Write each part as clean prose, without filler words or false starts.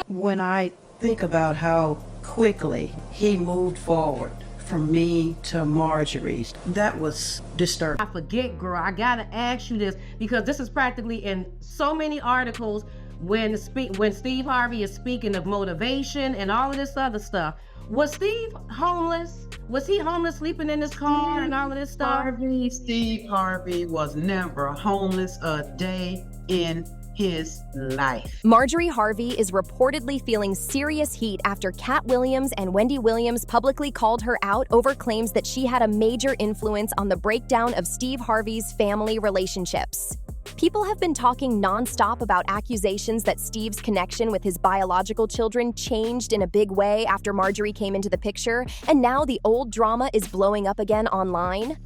When I think about how quickly he moved forward from me to Marjorie, that was disturbing. I forget, girl, I gotta ask you this because this is practically in so many articles when Steve Harvey is speaking of motivation and all of this other stuff. Was Steve homeless? Was he homeless, sleeping in his car and all of this stuff? Steve Harvey was never homeless a day in his life. Marjorie Harvey is reportedly feeling serious heat after Katt Williams and Wendy Williams publicly called her out over claims that she had a major influence on the breakdown of Steve Harvey's family relationships. People have been talking nonstop about accusations that Steve's connection with his biological children changed in a big way after Marjorie came into the picture, and now the old drama is blowing up again online.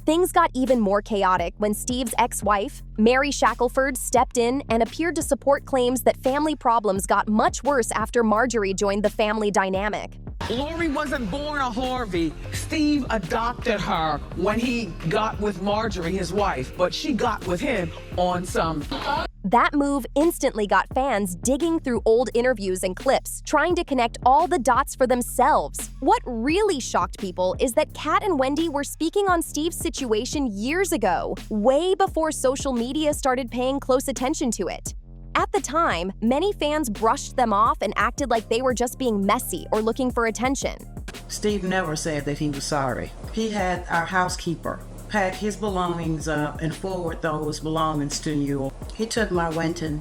Things got even more chaotic when Steve's ex-wife, Mary Shackelford, stepped in and appeared to support claims that family problems got much worse after Marjorie joined the family dynamic. Lori wasn't born a Harvey. Steve adopted her when he got with Marjorie, his wife, but she got with him on some... That move instantly got fans digging through old interviews and clips, trying to connect all the dots for themselves. What really shocked people is that Katt and Wendy were speaking on Steve's situation years ago, way before social media started paying close attention to it. At the time, many fans brushed them off and acted like they were just being messy or looking for attention. Steve never said that he was sorry. He had our housekeeper pack his belongings up and forward those belongings to you. He took my Winton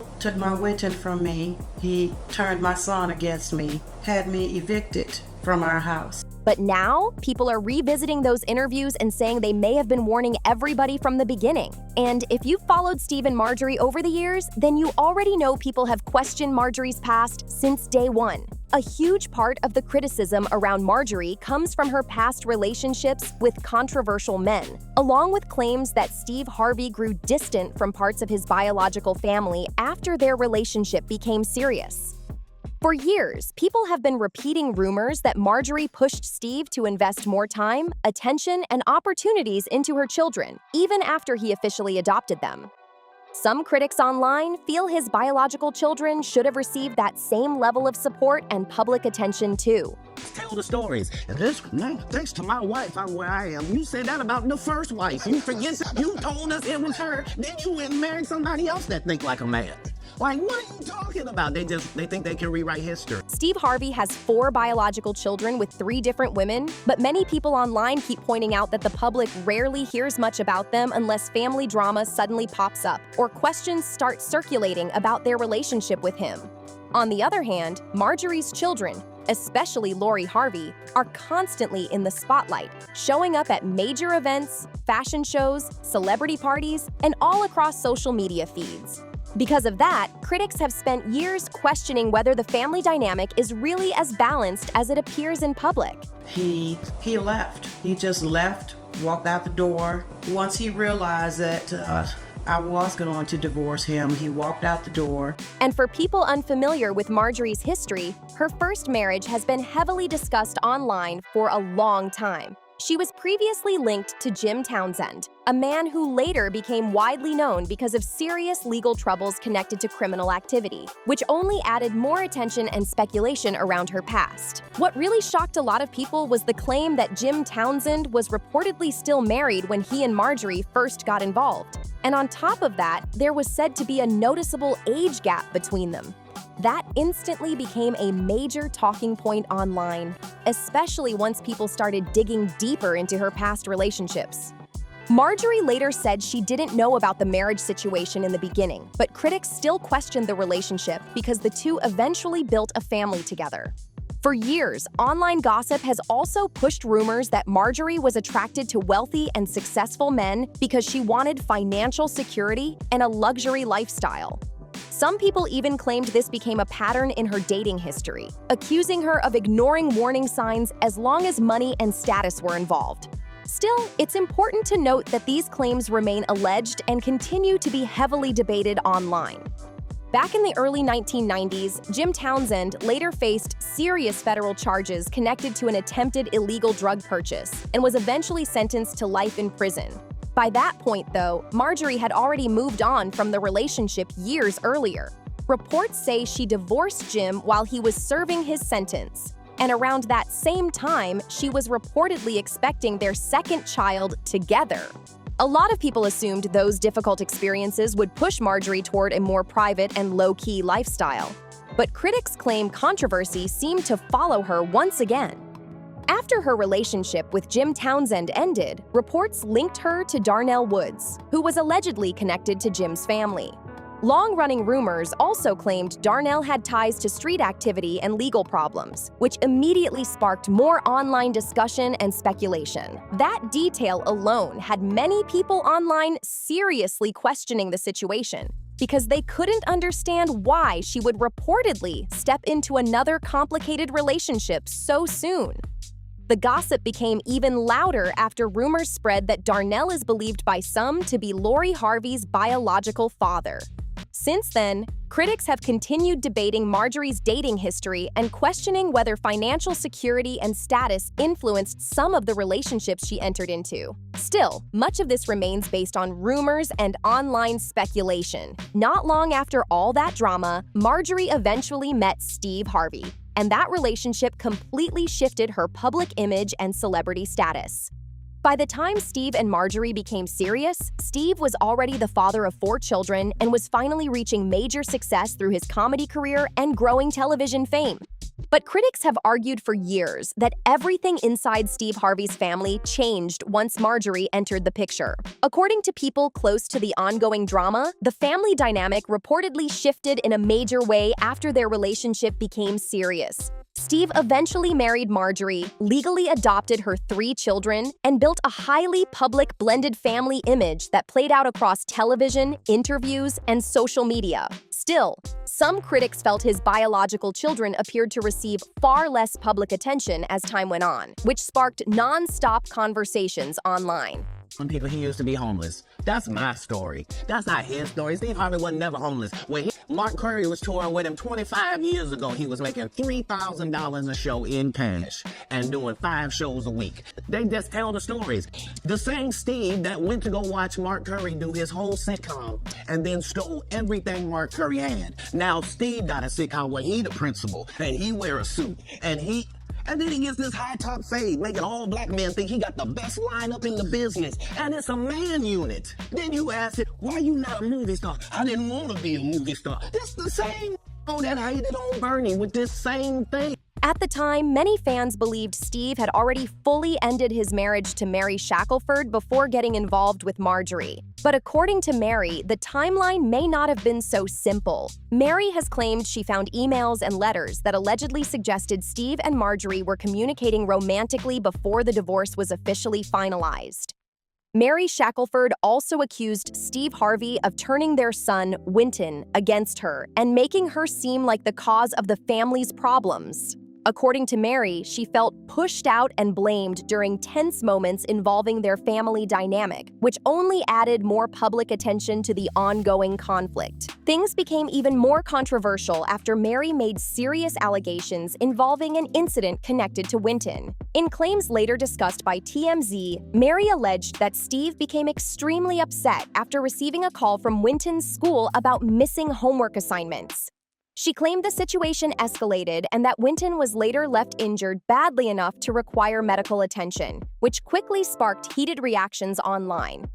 from me. He turned my son against me, had me evicted from our house. But now, people are revisiting those interviews and saying they may have been warning everybody from the beginning. And if you've followed Steve and Marjorie over the years, then you already know people have questioned Marjorie's past since day one. A huge part of the criticism around Marjorie comes from her past relationships with controversial men, along with claims that Steve Harvey grew distant from parts of his biological family after their relationship became serious. For years, people have been repeating rumors that Marjorie pushed Steve to invest more time, attention, and opportunities into her children, even after he officially adopted them. Some critics online feel his biological children should have received that same level of support and public attention too. Tell the stories. And this, thanks to my wife, I'm where I am. You said that about the first wife. You forget, you told us it was her. Then you went and married somebody else that think like a man. Like, what are you talking about? They think they can rewrite history. Steve Harvey has 4 biological children with 3 different women, but many people online keep pointing out that the public rarely hears much about them unless family drama suddenly pops up or questions start circulating about their relationship with him. On the other hand, Marjorie's children, especially Lori Harvey, are constantly in the spotlight, showing up at major events, fashion shows, celebrity parties, and all across social media feeds. Because of that, critics have spent years questioning whether the family dynamic is really as balanced as it appears in public. He left. He just left, walked out the door. Once he realized that I was going to divorce him, he walked out the door. And for people unfamiliar with Marjorie's history, her first marriage has been heavily discussed online for a long time. She was previously linked to Jim Townsend, a man who later became widely known because of serious legal troubles connected to criminal activity, which only added more attention and speculation around her past. What really shocked a lot of people was the claim that Jim Townsend was reportedly still married when he and Marjorie first got involved. And on top of that, there was said to be a noticeable age gap between them. That instantly became a major talking point online, especially once people started digging deeper into her past relationships. Marjorie later said she didn't know about the marriage situation in the beginning, but critics still questioned the relationship because the two eventually built a family together. For years, online gossip has also pushed rumors that Marjorie was attracted to wealthy and successful men because she wanted financial security and a luxury lifestyle. Some people even claimed this became a pattern in her dating history, accusing her of ignoring warning signs as long as money and status were involved. Still, it's important to note that these claims remain alleged and continue to be heavily debated online. Back in the early 1990s, Jim Townsend later faced serious federal charges connected to an attempted illegal drug purchase and was eventually sentenced to life in prison. By that point, though, Marjorie had already moved on from the relationship years earlier. Reports say she divorced Jim while he was serving his sentence. And around that same time, she was reportedly expecting their second child together. A lot of people assumed those difficult experiences would push Marjorie toward a more private and low-key lifestyle. But critics claim controversy seemed to follow her once again. After her relationship with Jim Townsend ended, reports linked her to Darnell Woods, who was allegedly connected to Jim's family. Long-running rumors also claimed Darnell had ties to street activity and legal problems, which immediately sparked more online discussion and speculation. That detail alone had many people online seriously questioning the situation, because they couldn't understand why she would reportedly step into another complicated relationship so soon. The gossip became even louder after rumors spread that Darnell is believed by some to be Lori Harvey's biological father. Since then, critics have continued debating Marjorie's dating history and questioning whether financial security and status influenced some of the relationships she entered into. Still, much of this remains based on rumors and online speculation. Not long after all that drama, Marjorie eventually met Steve Harvey, and that relationship completely shifted her public image and celebrity status. By the time Steve and Marjorie became serious, Steve was already the father of 4 children and was finally reaching major success through his comedy career and growing television fame. But critics have argued for years that everything inside Steve Harvey's family changed once Marjorie entered the picture. According to people close to the ongoing drama, the family dynamic reportedly shifted in a major way after their relationship became serious. Steve eventually married Marjorie, legally adopted her 3 children, and built a highly public blended family image that played out across television, interviews, and social media. Still, some critics felt his biological children appeared to receive far less public attention as time went on, which sparked non-stop conversations online. Some people, he used to be homeless. That's my story. That's not his story. Steve Harvey was never homeless. When Mark Curry was touring with him 25 years ago, he was making $3,000 a show in cash and doing 5 shows a week. They just tell the stories. The same Steve that went to go watch Mark Curry do his whole sitcom and then stole everything Mark Curry had. Now Steve got a sitcom where he the principal and he wear a suit and then he gets this high top fade, making all black men think he got the best lineup in the business. And it's a man unit. Then you ask it, why you not a movie star? I didn't want to be a movie star. It's the same that hated on Bernie with this same thing. At the time, many fans believed Steve had already fully ended his marriage to Mary Shackelford before getting involved with Marjorie. But according to Mary, the timeline may not have been so simple. Mary has claimed she found emails and letters that allegedly suggested Steve and Marjorie were communicating romantically before the divorce was officially finalized. Mary Shackelford also accused Steve Harvey of turning their son, Winton, against her and making her seem like the cause of the family's problems. According to Mary, she felt pushed out and blamed during tense moments involving their family dynamic, which only added more public attention to the ongoing conflict. Things became even more controversial after Mary made serious allegations involving an incident connected to Winton. In claims later discussed by TMZ, Mary alleged that Steve became extremely upset after receiving a call from Winton's school about missing homework assignments. She claimed the situation escalated and that Winton was later left injured badly enough to require medical attention, which quickly sparked heated reactions online.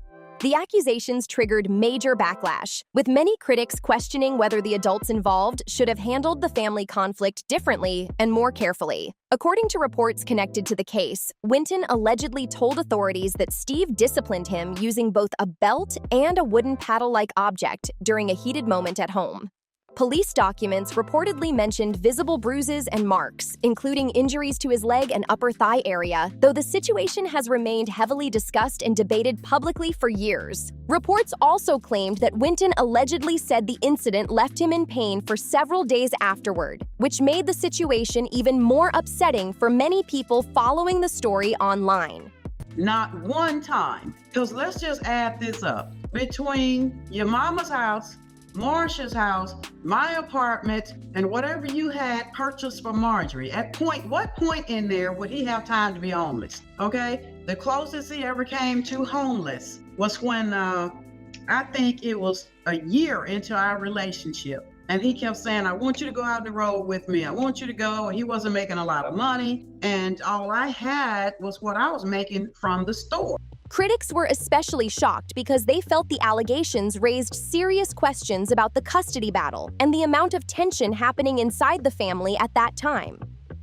The accusations triggered major backlash, with many critics questioning whether the adults involved should have handled the family conflict differently and more carefully. According to reports connected to the case, Winton allegedly told authorities that Steve disciplined him using both a belt and a wooden paddle-like object during a heated moment at home. Police documents reportedly mentioned visible bruises and marks, including injuries to his leg and upper thigh area, though the situation has remained heavily discussed and debated publicly for years. Reports also claimed that Winton allegedly said the incident left him in pain for several days afterward, which made the situation even more upsetting for many people following the story online. Not one time, because let's just add this up. Between your mama's house, Marsha's house, my apartment, and whatever you had purchased for Marjorie. What point in there would he have time to be homeless? Okay? The closest he ever came to homeless was when I think it was a year into our relationship. And he kept saying, I want you to go out the road with me. I want you to go. And he wasn't making a lot of money. And all I had was what I was making from the store. Critics were especially shocked because they felt the allegations raised serious questions about the custody battle and the amount of tension happening inside the family at that time.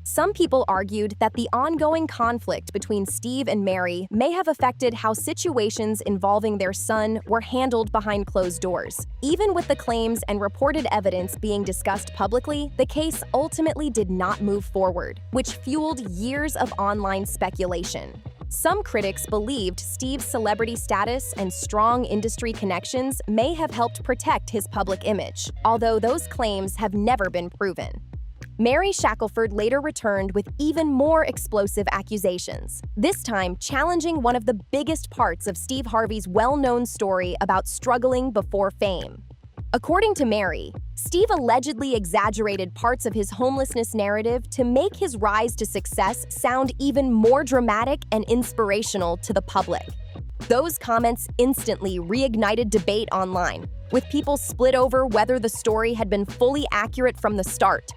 Some people argued that the ongoing conflict between Steve and Mary may have affected how situations involving their son were handled behind closed doors. Even with the claims and reported evidence being discussed publicly, the case ultimately did not move forward, which fueled years of online speculation. Some critics believed Steve's celebrity status and strong industry connections may have helped protect his public image, although those claims have never been proven. Mary Shackelford later returned with even more explosive accusations, this time challenging one of the biggest parts of Steve Harvey's well-known story about struggling before fame. According to Mary, Steve allegedly exaggerated parts of his homelessness narrative to make his rise to success sound even more dramatic and inspirational to the public. Those comments instantly reignited debate online, with people split over whether the story had been fully accurate from the start.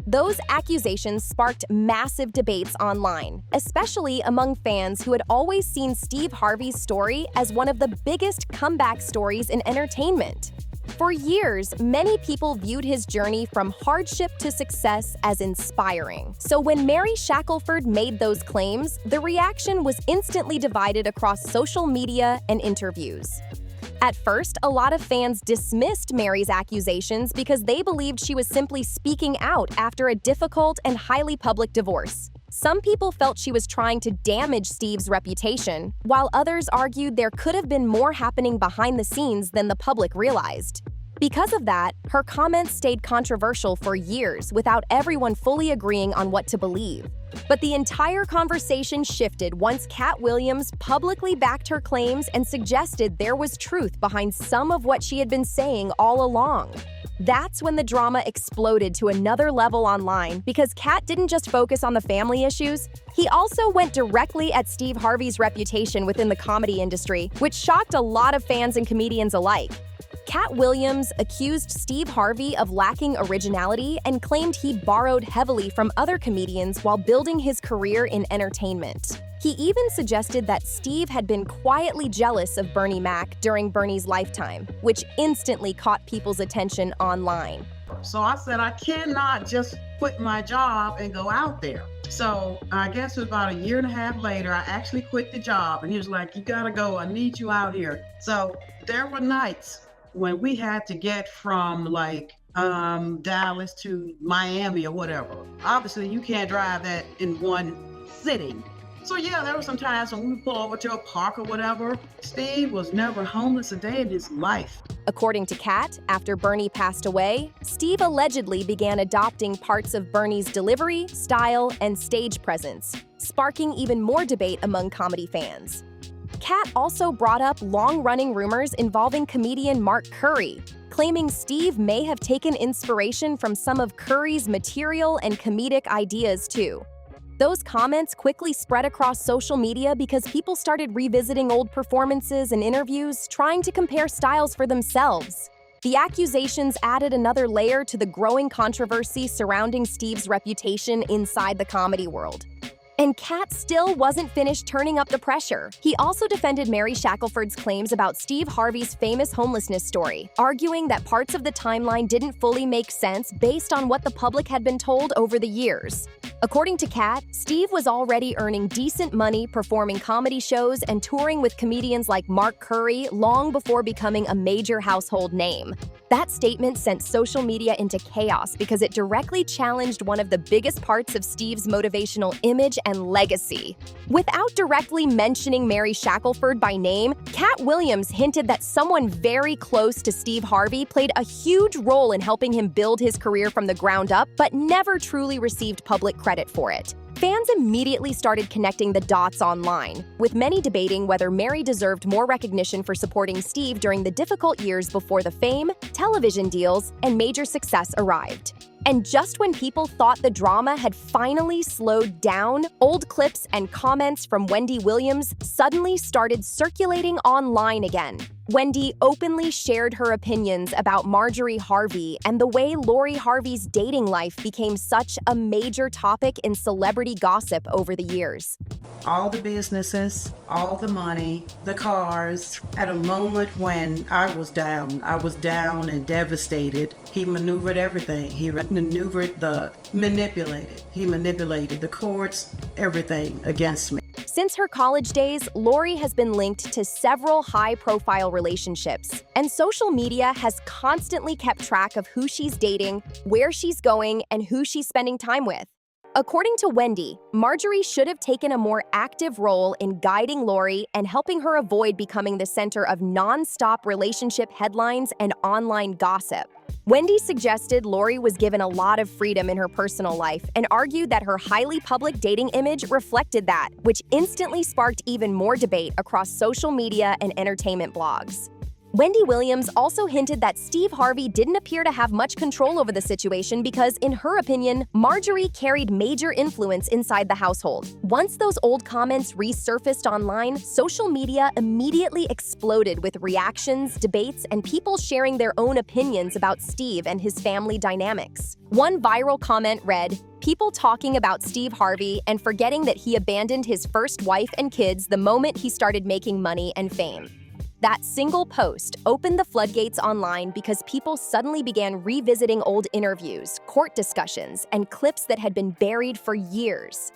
Those accusations sparked massive debates online, especially among fans who had always seen Steve Harvey's story as one of the biggest comeback stories in entertainment. For years, many people viewed his journey from hardship to success as inspiring. So when Mary Shackelford made those claims, the reaction was instantly divided across social media and interviews. At first, a lot of fans dismissed Mary's accusations because they believed she was simply speaking out after a difficult and highly public divorce. Some people felt she was trying to damage Steve's reputation, while others argued there could have been more happening behind the scenes than the public realized. Because of that, her comments stayed controversial for years without everyone fully agreeing on what to believe. But the entire conversation shifted once Katt Williams publicly backed her claims and suggested there was truth behind some of what she had been saying all along. That's when the drama exploded to another level online because Katt didn't just focus on the family issues, he also went directly at Steve Harvey's reputation within the comedy industry, which shocked a lot of fans and comedians alike. Katt Williams accused Steve Harvey of lacking originality and claimed he borrowed heavily from other comedians while building his career in entertainment. He even suggested that Steve had been quietly jealous of Bernie Mac during Bernie's lifetime, which instantly caught people's attention online. So I said, I cannot just quit my job and go out there. So I guess it was about a year and a half later, I actually quit the job. And he was like, you gotta go, I need you out here. So there were nights when we had to get from Dallas to Miami or whatever. Obviously, you can't drive that in one sitting. So yeah, there were some times when we would pull over to a park or whatever. Steve was never homeless a day in his life. According to Katt, after Bernie passed away, Steve allegedly began adopting parts of Bernie's delivery, style, and stage presence, sparking even more debate among comedy fans. Katt also brought up long-running rumors involving comedian Mark Curry, claiming Steve may have taken inspiration from some of Curry's material and comedic ideas too. Those comments quickly spread across social media because people started revisiting old performances and interviews, trying to compare styles for themselves. The accusations added another layer to the growing controversy surrounding Steve's reputation inside the comedy world. And Katt still wasn't finished turning up the pressure. He also defended Mary Shackelford's claims about Steve Harvey's famous homelessness story, arguing that parts of the timeline didn't fully make sense based on what the public had been told over the years. According to Katt, Steve was already earning decent money performing comedy shows and touring with comedians like Mark Curry long before becoming a major household name. That statement sent social media into chaos because it directly challenged one of the biggest parts of Steve's motivational image and legacy. Without directly mentioning Mary Shackelford by name, Katt Williams hinted that someone very close to Steve Harvey played a huge role in helping him build his career from the ground up, but never truly received public credit for it. Fans immediately started connecting the dots online, with many debating whether Mary deserved more recognition for supporting Steve during the difficult years before the fame, television deals, and major success arrived. And just when people thought the drama had finally slowed down, old clips and comments from Wendy Williams suddenly started circulating online again. Wendy openly shared her opinions about Marjorie Harvey and the way Lori Harvey's dating life became such a major topic in celebrity gossip over the years. All the businesses, all the money, the cars. At a moment when I was down and devastated, he maneuvered everything. He maneuvered He manipulated the courts, everything against me. Since her college days, Lori has been linked to several high-profile relationships, and social media has constantly kept track of who she's dating, where she's going, and who she's spending time with. According to Wendy, Marjorie should have taken a more active role in guiding Lori and helping her avoid becoming the center of non-stop relationship headlines and online gossip. Wendy suggested Lori was given a lot of freedom in her personal life and argued that her highly public dating image reflected that, which instantly sparked even more debate across social media and entertainment blogs. Wendy Williams also hinted that Steve Harvey didn't appear to have much control over the situation because, in her opinion, Marjorie carried major influence inside the household. Once those old comments resurfaced online, social media immediately exploded with reactions, debates, and people sharing their own opinions about Steve and his family dynamics. One viral comment read, "People talking about Steve Harvey and forgetting that he abandoned his first wife and kids the moment he started making money and fame." That single post opened the floodgates online because people suddenly began revisiting old interviews, court discussions, and clips that had been buried for years.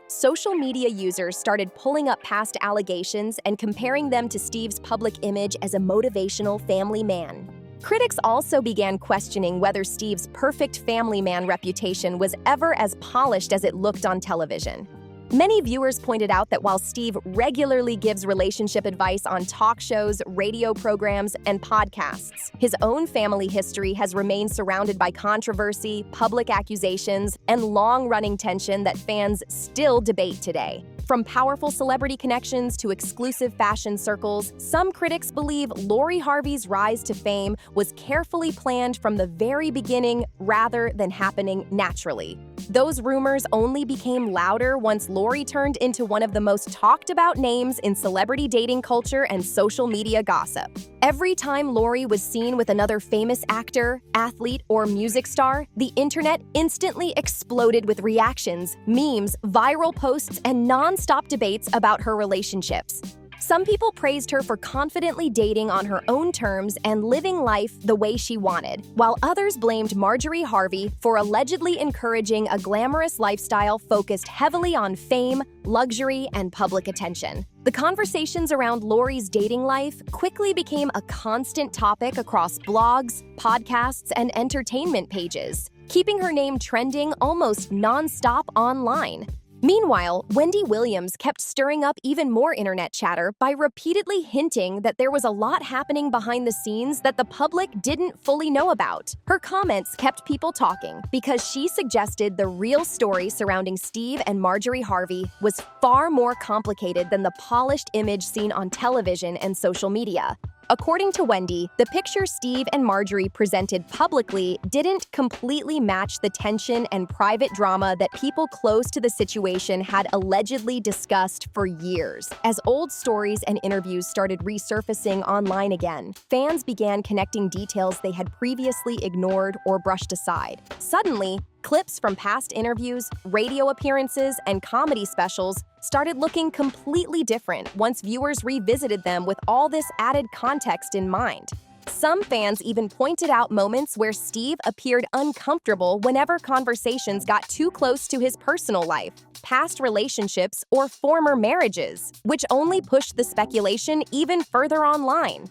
Social media users started pulling up past allegations and comparing them to Steve's public image as a motivational family man. Critics also began questioning whether Steve's perfect family man reputation was ever as polished as it looked on television. Many viewers pointed out that while Steve regularly gives relationship advice on talk shows, radio programs, and podcasts, his own family history has remained surrounded by controversy, public accusations, and long-running tension that fans still debate today. From powerful celebrity connections to exclusive fashion circles, some critics believe Lori Harvey's rise to fame was carefully planned from the very beginning rather than happening naturally. Those rumors only became louder once Lori turned into one of the most talked about names in celebrity dating culture and social media gossip. Every time Lori was seen with another famous actor, athlete, or music star, the internet instantly exploded with reactions, memes, viral posts, and non-stop debates about her relationships. Some people praised her for confidently dating on her own terms and living life the way she wanted, while others blamed Marjorie Harvey for allegedly encouraging a glamorous lifestyle focused heavily on fame, luxury, and public attention. The conversations around Lori's dating life quickly became a constant topic across blogs, podcasts, and entertainment pages, keeping her name trending almost non-stop online. Meanwhile, Wendy Williams kept stirring up even more internet chatter by repeatedly hinting that there was a lot happening behind the scenes that the public didn't fully know about. Her comments kept people talking because she suggested the real story surrounding Steve and Marjorie Harvey was far more complicated than the polished image seen on television and social media. According to Wendy, the picture Steve and Marjorie presented publicly didn't completely match the tension and private drama that people close to the situation had allegedly discussed for years. As old stories and interviews started resurfacing online again, fans began connecting details they had previously ignored or brushed aside. Suddenly, clips from past interviews, radio appearances, and comedy specials started looking completely different once viewers revisited them with all this added context in mind. Some fans even pointed out moments where Steve appeared uncomfortable whenever conversations got too close to his personal life, past relationships, or former marriages, which only pushed the speculation even further online.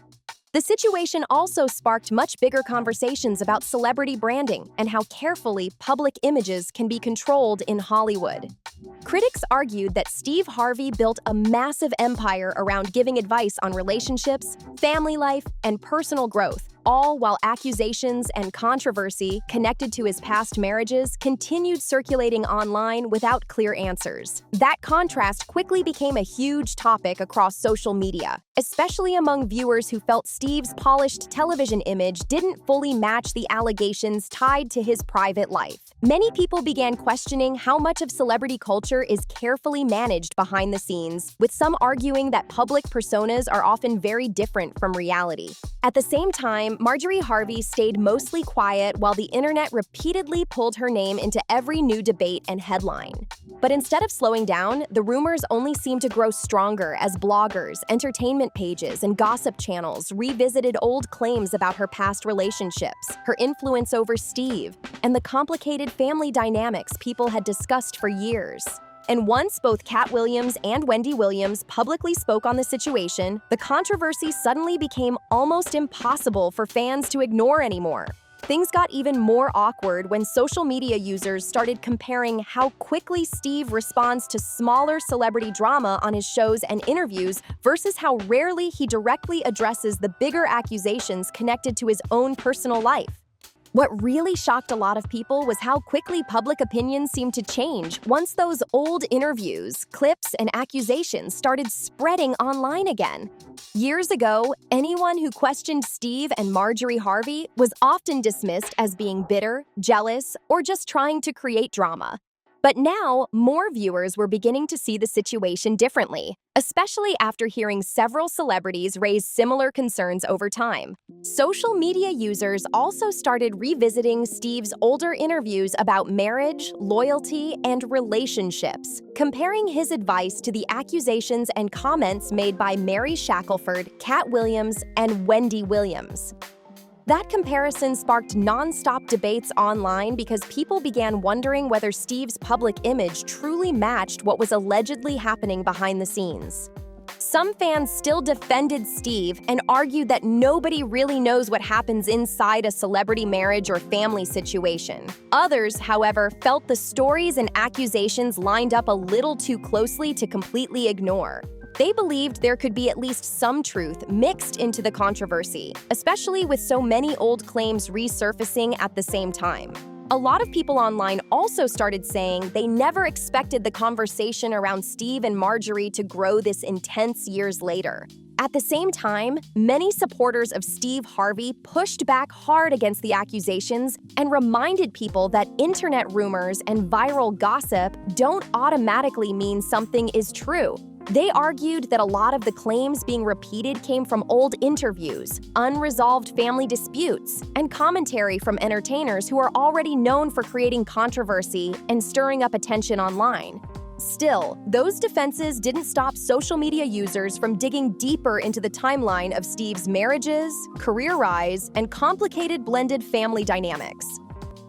The situation also sparked much bigger conversations about celebrity branding and how carefully public images can be controlled in Hollywood. Critics argued that Steve Harvey built a massive empire around giving advice on relationships, family life, and personal growth, all while accusations and controversy connected to his past marriages continued circulating online without clear answers. That contrast quickly became a huge topic across social media, especially among viewers who felt Steve's polished television image didn't fully match the allegations tied to his private life. Many people began questioning how much of celebrity culture is carefully managed behind the scenes, with some arguing that public personas are often very different from reality. At the same time, Marjorie Harvey stayed mostly quiet while the internet repeatedly pulled her name into every new debate and headline. But instead of slowing down, the rumors only seemed to grow stronger as bloggers, entertainment pages, and gossip channels revisited old claims about her past relationships, her influence over Steve, and the complicated family dynamics people had discussed for years. And once both Katt Williams and Wendy Williams publicly spoke on the situation, the controversy suddenly became almost impossible for fans to ignore anymore. Things got even more awkward when social media users started comparing how quickly Steve responds to smaller celebrity drama on his shows and interviews versus how rarely he directly addresses the bigger accusations connected to his own personal life. What really shocked a lot of people was how quickly public opinion seemed to change once those old interviews, clips, and accusations started spreading online again. Years ago, anyone who questioned Steve and Marjorie Harvey was often dismissed as being bitter, jealous, or just trying to create drama. But now, more viewers were beginning to see the situation differently, especially after hearing several celebrities raise similar concerns over time. Social media users also started revisiting Steve's older interviews about marriage, loyalty, and relationships, comparing his advice to the accusations and comments made by Mary Shackelford, Katt Williams, and Wendy Williams. That comparison sparked non-stop debates online because people began wondering whether Steve's public image truly matched what was allegedly happening behind the scenes. Some fans still defended Steve and argued that nobody really knows what happens inside a celebrity marriage or family situation. Others, however, felt the stories and accusations lined up a little too closely to completely ignore. They believed there could be at least some truth mixed into the controversy, especially with so many old claims resurfacing at the same time. A lot of people online also started saying they never expected the conversation around Steve and Marjorie to grow this intense years later. At the same time, many supporters of Steve Harvey pushed back hard against the accusations and reminded people that internet rumors and viral gossip don't automatically mean something is true. They argued that a lot of the claims being repeated came from old interviews, unresolved family disputes, and commentary from entertainers who are already known for creating controversy and stirring up attention online. Still, those defenses didn't stop social media users from digging deeper into the timeline of Steve's marriages, career rise, and complicated blended family dynamics.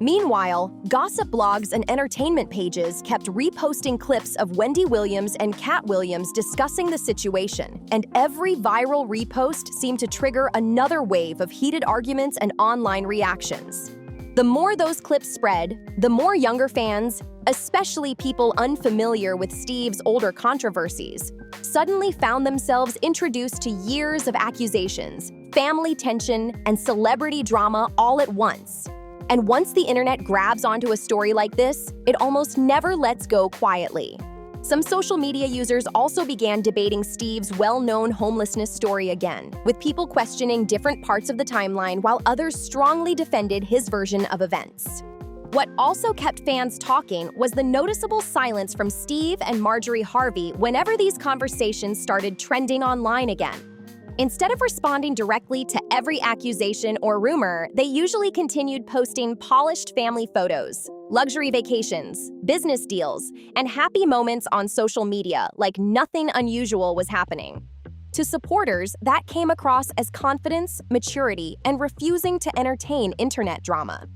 Meanwhile, gossip blogs and entertainment pages kept reposting clips of Wendy Williams and Katt Williams discussing the situation, and every viral repost seemed to trigger another wave of heated arguments and online reactions. The more those clips spread, the more younger fans, especially people unfamiliar with Steve's older controversies, suddenly found themselves introduced to years of accusations, family tension, and celebrity drama all at once. And once the internet grabs onto a story like this, it almost never lets go quietly. Some social media users also began debating Steve's well-known homelessness story again, with people questioning different parts of the timeline while others strongly defended his version of events. What also kept fans talking was the noticeable silence from Steve and Marjorie Harvey whenever these conversations started trending online again. Instead of responding directly to every accusation or rumor, they usually continued posting polished family photos, luxury vacations, business deals, and happy moments on social media like nothing unusual was happening. To supporters, that came across as confidence, maturity, and refusing to entertain internet drama.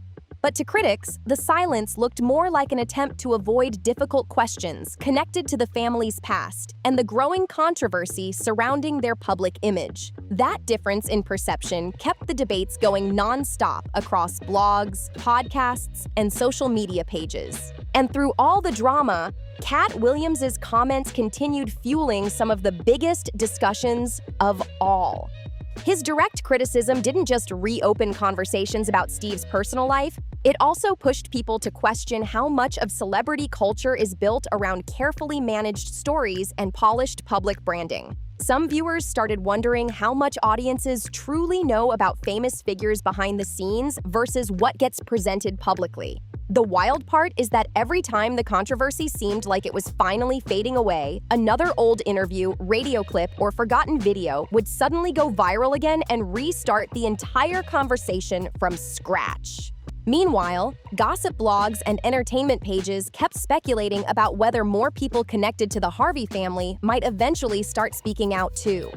But to critics, the silence looked more like an attempt to avoid difficult questions connected to the family's past and the growing controversy surrounding their public image. That difference in perception kept the debates going non-stop across blogs, podcasts, and social media pages. And through all the drama, Katt Williams' comments continued fueling some of the biggest discussions of all. His direct criticism didn't just reopen conversations about Steve's personal life, it also pushed people to question how much of celebrity culture is built around carefully managed stories and polished public branding. Some viewers started wondering how much audiences truly know about famous figures behind the scenes versus what gets presented publicly. The wild part is that every time the controversy seemed like it was finally fading away, another old interview, radio clip, or forgotten video would suddenly go viral again and restart the entire conversation from scratch. Meanwhile, gossip blogs and entertainment pages kept speculating about whether more people connected to the Harvey family might eventually start speaking out too.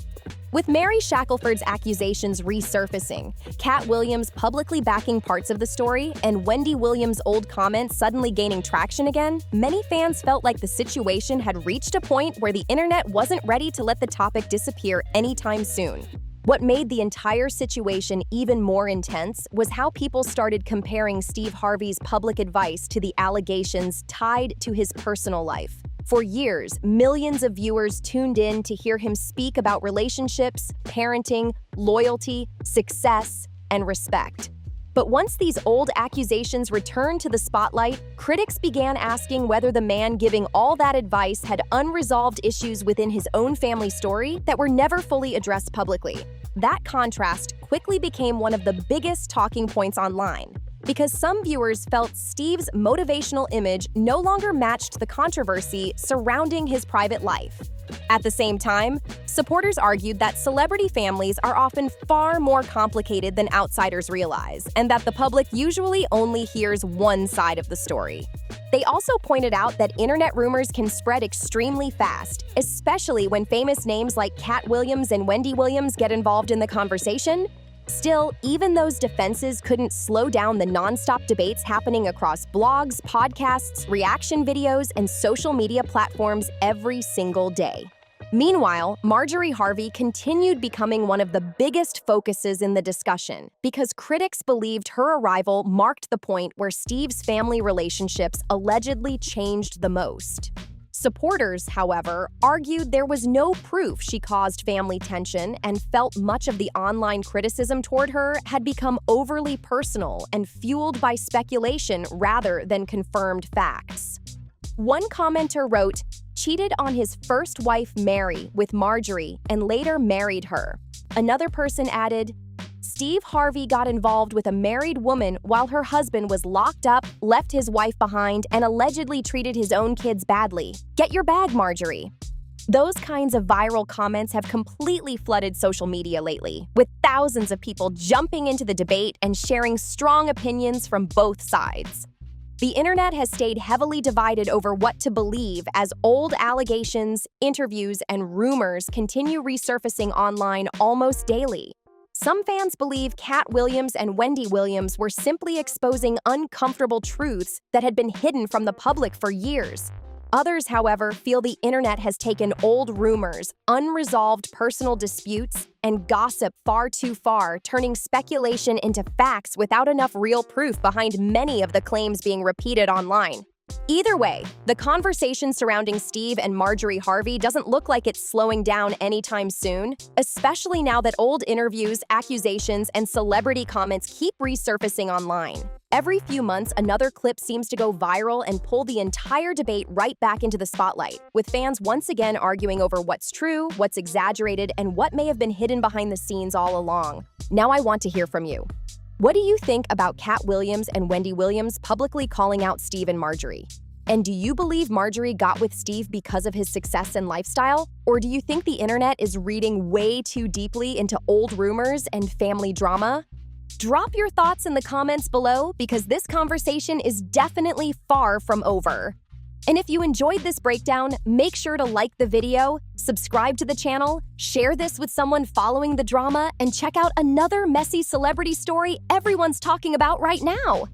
With Mary Shackelford's accusations resurfacing, Katt Williams publicly backing parts of the story, and Wendy Williams' old comments suddenly gaining traction again, many fans felt like the situation had reached a point where the internet wasn't ready to let the topic disappear anytime soon. What made the entire situation even more intense was how people started comparing Steve Harvey's public advice to the allegations tied to his personal life. For years, millions of viewers tuned in to hear him speak about relationships, parenting, loyalty, success, and respect. But once these old accusations returned to the spotlight, critics began asking whether the man giving all that advice had unresolved issues within his own family story that were never fully addressed publicly. That contrast quickly became one of the biggest talking points online, because some viewers felt Steve's motivational image no longer matched the controversy surrounding his private life. At the same time, supporters argued that celebrity families are often far more complicated than outsiders realize, and that the public usually only hears one side of the story. They also pointed out that internet rumors can spread extremely fast, especially when famous names like Katt Williams and Wendy Williams get involved in the conversation. Still, even those defenses couldn't slow down the nonstop debates happening across blogs, podcasts, reaction videos, and social media platforms every single day. Meanwhile, Marjorie Harvey continued becoming one of the biggest focuses in the discussion because critics believed her arrival marked the point where Steve's family relationships allegedly changed the most. Supporters, however, argued there was no proof she caused family tension and felt much of the online criticism toward her had become overly personal and fueled by speculation rather than confirmed facts. One commenter wrote, "Cheated on his first wife Mary with Marjorie and later married her." Another person added, "Steve Harvey got involved with a married woman while her husband was locked up, left his wife behind, and allegedly treated his own kids badly. Get your bag, Marjorie." Those kinds of viral comments have completely flooded social media lately, with thousands of people jumping into the debate and sharing strong opinions from both sides. The internet has stayed heavily divided over what to believe as old allegations, interviews, and rumors continue resurfacing online almost daily. Some fans believe Katt Williams and Wendy Williams were simply exposing uncomfortable truths that had been hidden from the public for years. Others, however, feel the internet has taken old rumors, unresolved personal disputes, and gossip far too far, turning speculation into facts without enough real proof behind many of the claims being repeated online. Either way, the conversation surrounding Steve and Marjorie Harvey doesn't look like it's slowing down anytime soon, especially now that old interviews, accusations, and celebrity comments keep resurfacing online. Every few months, another clip seems to go viral and pull the entire debate right back into the spotlight, with fans once again arguing over what's true, what's exaggerated, and what may have been hidden behind the scenes all along. Now I want to hear from you. What do you think about Katt Williams and Wendy Williams publicly calling out Steve and Marjorie? And do you believe Marjorie got with Steve because of his success and lifestyle? Or do you think the internet is reading way too deeply into old rumors and family drama? Drop your thoughts in the comments below because this conversation is definitely far from over. And if you enjoyed this breakdown, make sure to like the video, subscribe to the channel, share this with someone following the drama, and check out another messy celebrity story everyone's talking about right now.